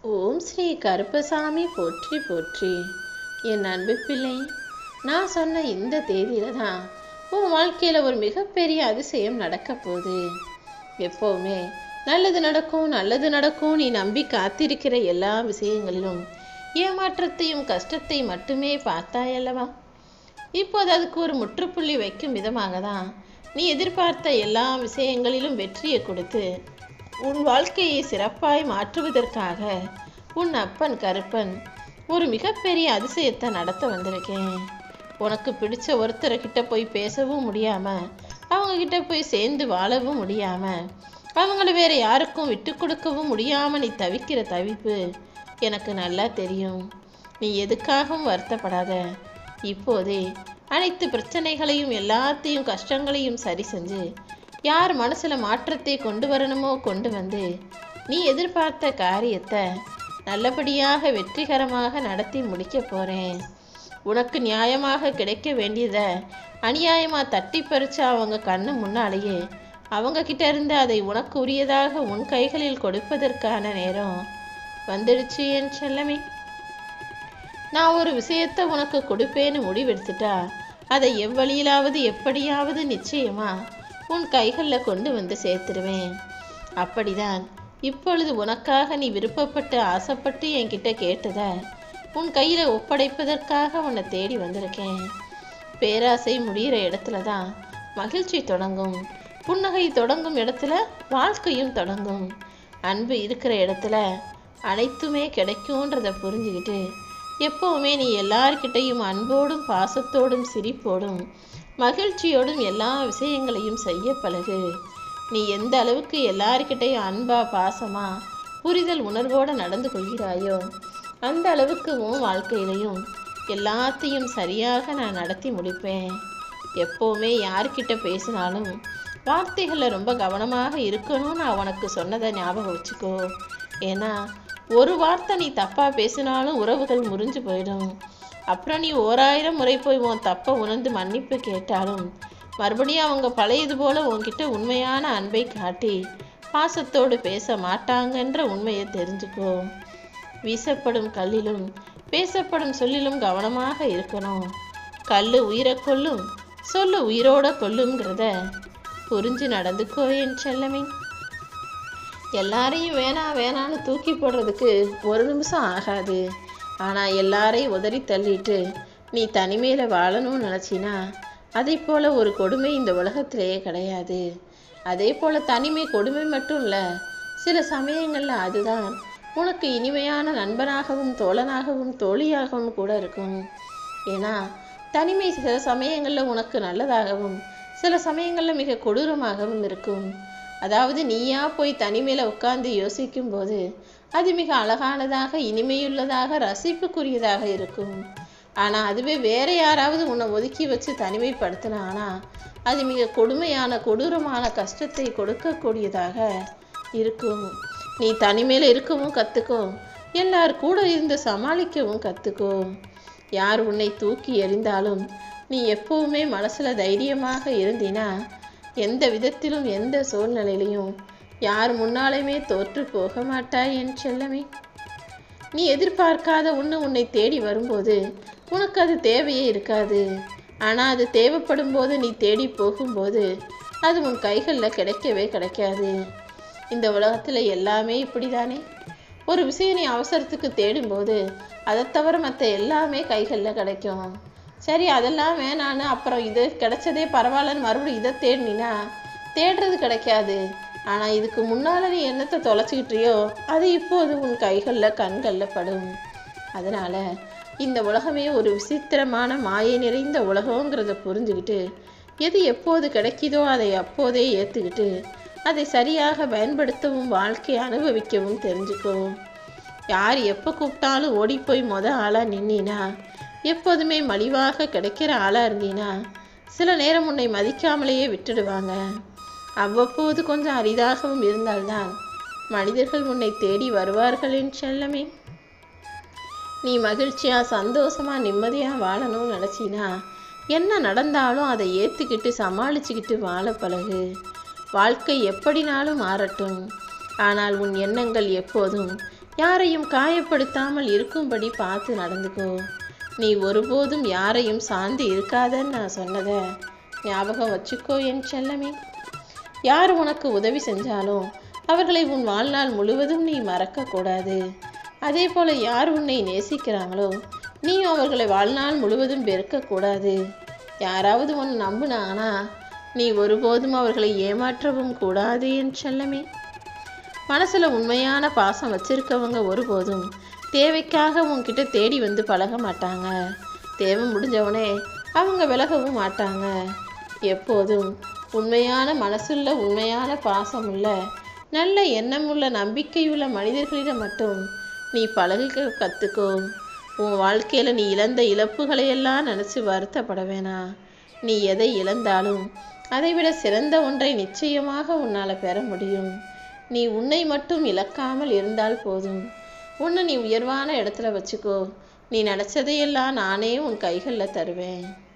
ஓம் ஸ்ரீ கருப்பசாமி போற்றி போற்றி. என் அன்பு பிள்ளை, நான் சொன்ன இந்த தேதியில தான் உன் வாழ்க்கையில் ஒரு மிகப்பெரிய அதிசயம் நடக்க போகுது. எப்போவுமே நல்லது நடக்கும் நல்லது நடக்கும் நீ நம்பி காத்திருக்கிற எல்லா விஷயங்களிலும் ஏமாற்றத்தையும் கஷ்டத்தை மட்டுமே பார்த்தாயல்லவா? இப்போது அதுக்கு ஒரு முற்றுப்புள்ளி வைக்கும் விதமாக தான் நீ எதிர்பார்த்த எல்லா விஷயங்களிலும் வெற்றியை கொடுத்து உன் வாழ்க்கையை சிறப்பாய் மாற்றுவதற்காக உன் அப்பன் கருப்பன் ஒரு மிகப்பெரிய அதிசயத்தை நடத்த வந்திருக்கேன். உனக்கு பிடிச்ச ஒருத்தர்கிட்ட போய் பேசவும் முடியாமல், அவங்கக்கிட்ட போய் சேர்ந்து வாழவும் முடியாமல், அவங்கள வேற யாருக்கும் விட்டு கொடுக்கவும் முடியாமல் நீ தவிக்கிற தவிப்பு எனக்கு நல்லா தெரியும். நீ எதுக்காகவும் வருத்தப்படாத. இப்போதே அனைத்து பிரச்சனைகளையும் எல்லாத்தையும் கஷ்டங்களையும் சரி செஞ்சு யார் மனசில் மாற்றத்தை கொண்டு வரணுமோ கொண்டு வந்து நீ எதிர்பார்த்த காரியத்தை நல்லபடியாக வெற்றிகரமாக நடத்தி முடிக்க போகிறேன். உனக்கு நியாயமாக கிடைக்க வேண்டியதை அநியாயமாக தட்டி பறிச்சா அவங்க கண்ணு முன்னாலேயே அவங்க கிட்ட இருந்து அதை உனக்கு உரியதாக உன் கைகளில் கொடுப்பதற்கான நேரம் வந்துடுச்சு என் செல்லமே. நான் ஒரு விஷயத்தை உனக்கு கொடுப்பேன்னு முடிவெடுத்துட்டா அதை எவ்வழியிலாவது எப்படியாவது நிச்சயமா உன் கைகளில் கொண்டு வந்து சேர்த்துருவேன். அப்படிதான் இப்பொழுது உனக்காக நீ விருப்பப்பட்டு ஆசைப்பட்டு என்கிட்ட கேட்டதை உன் கையில் ஒப்படைப்பதற்காக உன்னை தேடி வந்திருக்கேன். பேராசை முடிகிற இடத்துல தான் மகிழ்ச்சி தொடங்கும். புன்னகை தொடங்கும் இடத்துல வாழ்க்கையும் தொடங்கும். அன்பு இருக்கிற இடத்துல அனைத்துமே கிடைக்கும்ன்றதை புரிஞ்சுக்கிட்டு எப்போவுமே நீ எல்லார்கிட்டையும் அன்போடும் பாசத்தோடும் சிரிப்போடும் மகிழ்ச்சியோடும் எல்லா விஷயங்களையும் செய்ய பழகு. நீ எந்த அளவுக்கு எல்லார்கிட்டையும் அன்பா பாசமா புரிதல் உணர்வோடு நடந்து கொள்கிறாயோ அந்த அளவுக்கு உன் வாழ்க்கையிலையும் எல்லாத்தையும் சரியாக நான் நடத்தி முடிப்பேன். எப்போவுமே யார்கிட்ட பேசினாலும் வார்த்தைகளில் ரொம்ப கவனமாக இருக்கணும்னு நான் உனக்கு சொன்னதை ஞாபகம் வச்சுக்கோ. ஏன்னா ஒரு வார்த்தை நீ தப்பாக பேசினாலும் உறவுகள் முறிஞ்சு போயிடும். அப்புறம் நீ 1000 முறை போய் உன் தப்பை உணர்ந்து மன்னிப்பு கேட்டாலும் மறுபடியும் அவங்க பழையது போல உன்கிட்ட உண்மையான அன்பை காட்டி பாசத்தோடு பேச மாட்டாங்கன்ற உண்மையை தெரிஞ்சுக்கோ. வீசப்படும் கல்லிலும் பேசப்படும் சொல்லிலும் கவனமாக இருக்கணும். கல் உயிரை கொல்லும், சொல்லு உயிரோட கொல்லுங்கிறத புரிஞ்சு நடந்துக்கோ என் செல்லமே. எல்லாரையும் வேணான்னு தூக்கி போடுறதுக்கு ஒரு நிமிஷம் ஆகாது. ஆனால் எல்லாரையும் உதறி தள்ளிட்டு நீ தனிமையில் வாழணும்னு நினச்சினா அதே போல் ஒரு கொடுமை இந்த உலகத்திலேயே கிடையாது. அதே போல் தனிமை கொடுமை மட்டும் இல்லை, சில சமயங்களில் அதுதான் உனக்கு இனிமையான நண்பனாகவும் தோழனாகவும் தோழியாகவும் கூட இருக்கும். ஏன்னா தனிமை சில சமயங்களில் உனக்கு நல்லதாகவும் சில சமயங்களில் மிக கொடூரமாகவும் இருக்கும். அதாவது நீயா போய் தனிமையில் உட்கார்ந்து யோசிக்கும் போது அது மிக அழகானதாக இனிமையுள்ளதாக ரசிப்புக்குரியதாக இருக்கும். ஆனால் அதுவே வேற யாராவது உன்னை ஒதுக்கி வச்சு தனிமைப்படுத்தினானா அது மிக கொடுமையான கொடூரமான கஷ்டத்தை கொடுக்கக்கூடியதாக இருக்கும். நீ தனிமையில் இருக்கவும் கற்றுக்கோ, எல்லார் கூட இருந்து சமாளிக்கவும் கற்றுக்கோ. யார் உன்னை தூக்கி எறிந்தாலும் நீ எப்பவுமே மனசில் தைரியமாக இருந்தினா எந்த விதத்திலும் எந்த சூழ்நிலையிலையும் யார் முன்னாலுமே தோற்று போக மாட்டாய் என் செல்லமே. நீ எதிர்பார்க்காத ஒன்று உன்னை தேடி வரும்போது உனக்கு அது தேவையே இருக்காது. ஆனால் அது தேவைப்படும் போது நீ தேடி போகும்போது அது உன் கைகளில் கிடைக்கவே கிடைக்காது. இந்த உலகத்தில் எல்லாமே இப்படி தானே. ஒரு விஷயம் நீ அவசரத்துக்கு தேடும்போது அதை தவிர மற்ற எல்லாமே கைகளில் கிடைக்கும். சரி அதெல்லாம் வேணான்னு அப்புறம் இது கிடைச்சதே பரவாயில்லன்னு மறுபடியும் இதை தேடினா தேடுறது கிடைக்காது. ஆனால் இதுக்கு முன்னால் நீ என்னத்தை தொலைச்சிக்கிட்டியோ அது இப்போது உன் கைகளில் கண்களில் படும். அதனால் இந்த உலகமே ஒரு விசித்திரமான மாயை நிறைந்த உலகங்கிறத புரிஞ்சுக்கிட்டு எது எப்போது கிடைக்கிதோ அதை அப்போதே ஏற்றுக்கிட்டு அதை சரியாக பயன்படுத்தவும் வாழ்க்கையை அனுபவிக்கவும் தெரிஞ்சுக்கோ. யார் எப்போ கூப்பிட்டாலும் ஓடிப்போய் ஆளாக நின்னா, எப்போதுமே மலிவாக கிடைக்கிற ஆளாக இருந்தீனா சில நேரம் உன்னை மதிக்காமலேயே விட்டுடுவாங்க. அவ்வப்போது கொஞ்சம் அரிதாகவும் இருந்தால்தான் மனிதர்கள் உன்னை தேடி வருவார்கள் என் செல்லமே. நீ மகிழ்ச்சியாக சந்தோஷமாக நிம்மதியாக வாழணும்னு நினச்சினா என்ன நடந்தாலும் அதை ஏற்றுக்கிட்டு சமாளிச்சுக்கிட்டு வாழ பழகு. வாழ்க்கை எப்படினாலும் மாறட்டும், ஆனால் உன் எண்ணங்கள் எப்போதும் யாரையும் காயப்படுத்தாமல் இருக்கும்படி பார்த்து நடந்துக்கோ. நீ ஒருபோதும் யாரையும் சார்ந்து இருக்காதன்னு நான் சொன்னதை ஞாபகம் வச்சுக்கோ என் செல்லமே. யார் உனக்கு உதவி செஞ்சாலும் அவர்களை உன் வாழ்நாள் முழுவதும் நீ மறக்கக்கூடாது. அதே போல யார் உன்னை நேசிக்கிறாங்களோ நீ அவர்களை வாழ்நாள் முழுவதும் வெறுக்கக்கூடாது. யாராவது உன்னை நம்புனாங்கன்னா நீ ஒருபோதும் அவர்களை ஏமாற்றவும் கூடாது என் செல்லமே. மனசுல உண்மையான பாசம் வச்சிருக்கவங்க ஒருபோதும் தேவைக்காக உன்கிட்ட தேடி வந்து பழக மாட்டாங்க. தேவை முடிஞ்சவனே அவங்க விலகவும் மாட்டாங்க. எப்போதும் உண்மையான மனசுள்ள உண்மையான பாசமுள்ள நல்ல எண்ணமுள்ள நம்பிக்கையுள்ள மனிதர்களிடம் மட்டும் நீ பழக கற்றுக்கோ. உன் வாழ்க்கையில் நீ இழந்த இழப்புகளையெல்லாம் நினச்சி வருத்தப்பட வேணாம். நீ எதை இழந்தாலும் அதைவிட சிறந்த ஒன்றை நிச்சயமாக உன்னால் பெற முடியும். நீ உன்னை மட்டும் இழக்காமல் இருந்தால் போதும். உன்னை நீ உயர்வான இடத்துல வச்சுக்கோ. நீ நினச்சதையெல்லாம் நானே உன் கைகளில் தருவேன்.